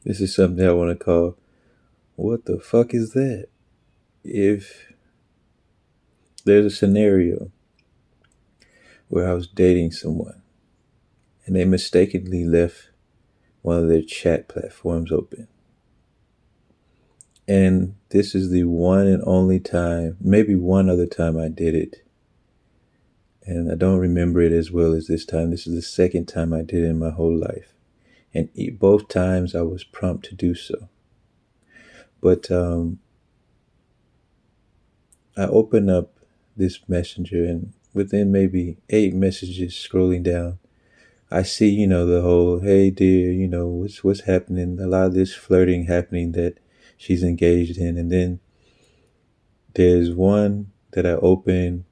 This is something I want to call, what the fuck is that? If there's a scenario where I was dating someone and they mistakenly left one of their chat platforms open. And this is the one and only time, maybe one other time I did it. And I don't remember it as well as this time. This is the second time I did it in my whole life. And both times I was prompt to do so. But I open up this messenger, and within maybe 8 messages scrolling down, I see, the whole, hey dear, what's happening, a lot of this flirting happening that she's engaged in. And then there's one that I open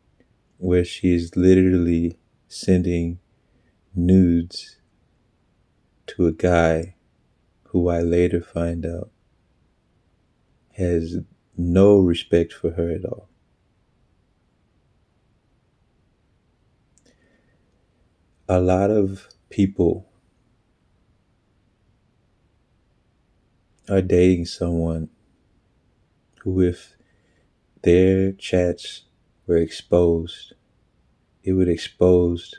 where she's literally sending nudes to a guy who I later find out has no respect for her at all. A lot of people are dating someone who, if their chats were exposed, it would expose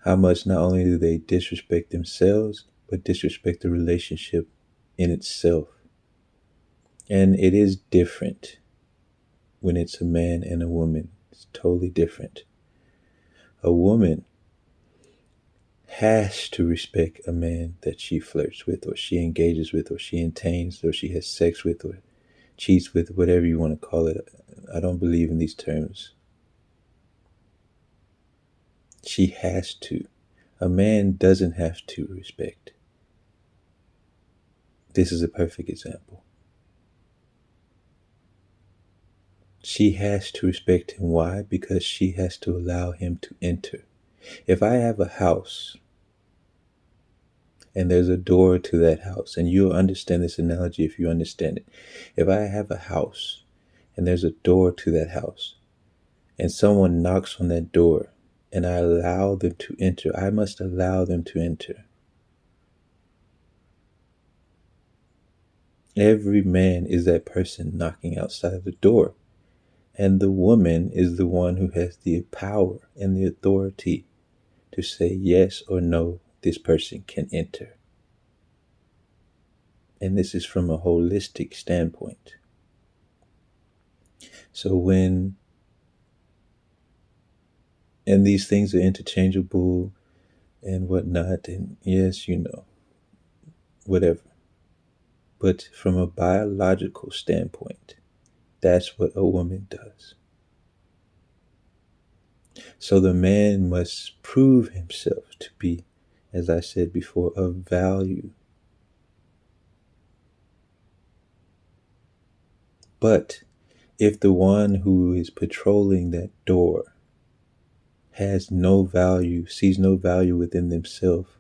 how much not only do they disrespect themselves, but disrespect the relationship in itself. And it is different when it's a man and a woman. It's totally different. A woman has to respect a man that she flirts with, or she engages with, or she entertains, or she has sex with, or cheats with, whatever you want to call it. I don't believe in these terms. She has to. A man doesn't have to respect. This is a perfect example. She has to respect him. Why? Because she has to allow him to enter. If I have a house and there's a door to that house, and you'll understand this analogy if you understand it. If I have a house and there's a door to that house, and someone knocks on that door, and I allow them to enter, I must allow them to enter. Every man is that person knocking outside the door. And the woman is the one who has the power and the authority to say yes or no, this person can enter. And this is from a holistic standpoint. So and these things are interchangeable and whatnot, and yes, whatever. But from a biological standpoint, that's what a woman does. So the man must prove himself to be, as I said before, of value. But if the one who is patrolling that door has no value, sees no value within themselves,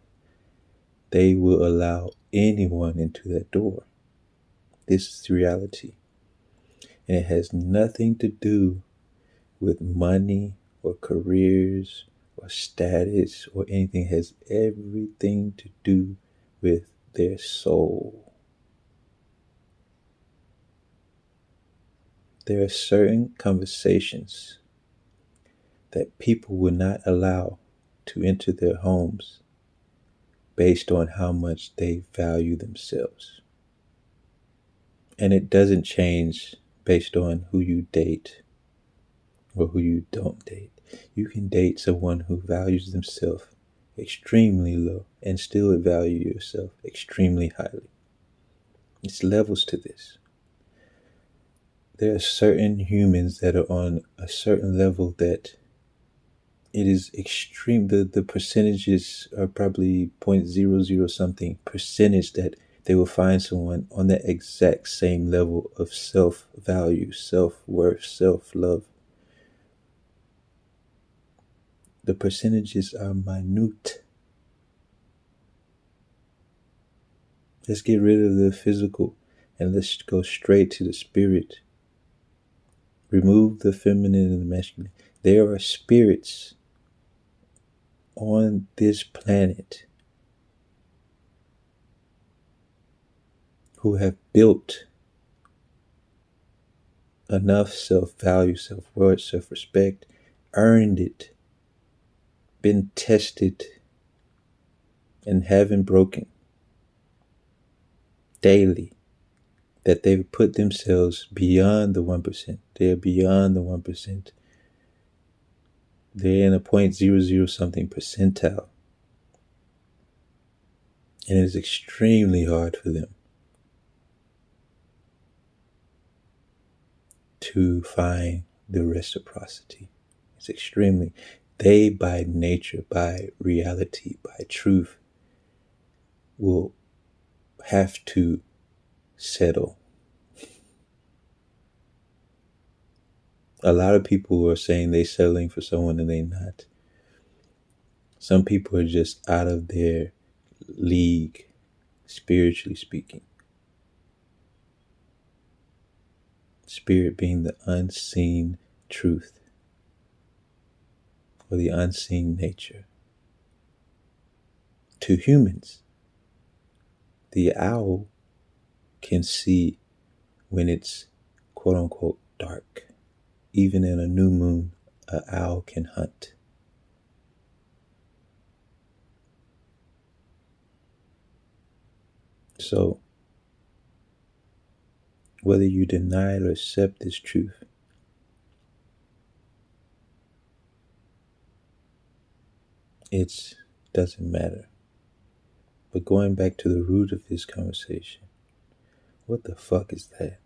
they will allow anyone into that door. This is the reality. And it has nothing to do with money or careers or status or anything. It has everything to do with their soul. There are certain conversations that people will not allow to enter their homes based on how much they value themselves. And it doesn't change based on who you date or who you don't date. You can date someone who values themselves extremely low and still value yourself extremely highly. It's levels to this. There are certain humans that are on a certain level that it is extreme. The percentages are probably 0.00 something percentage that they will find someone on that exact same level of self-value, self-worth, self-love. The percentages are minute. Let's get rid of the physical and let's go straight to the spirit. Remove the feminine and the masculine. There are spirits on this planet who have built enough self-value, self-worth, self-respect, earned it, been tested, and haven't broken daily, that they've put themselves beyond the 1%. They're beyond the 1%. They're in a 0.00 something percentile. And it is extremely hard for them to find the reciprocity. It's extremely, they by nature, by reality, by truth, will have to settle. A lot of people are saying they're settling for someone and they're not. Some people are just out of their league, spiritually speaking. Spirit being the unseen truth, or the unseen nature. To humans, the owl can see when it's quote unquote dark. Even in a new moon, an owl can hunt. So, whether you deny or accept this truth, it doesn't matter. But going back to the root of this conversation, what the fuck is that?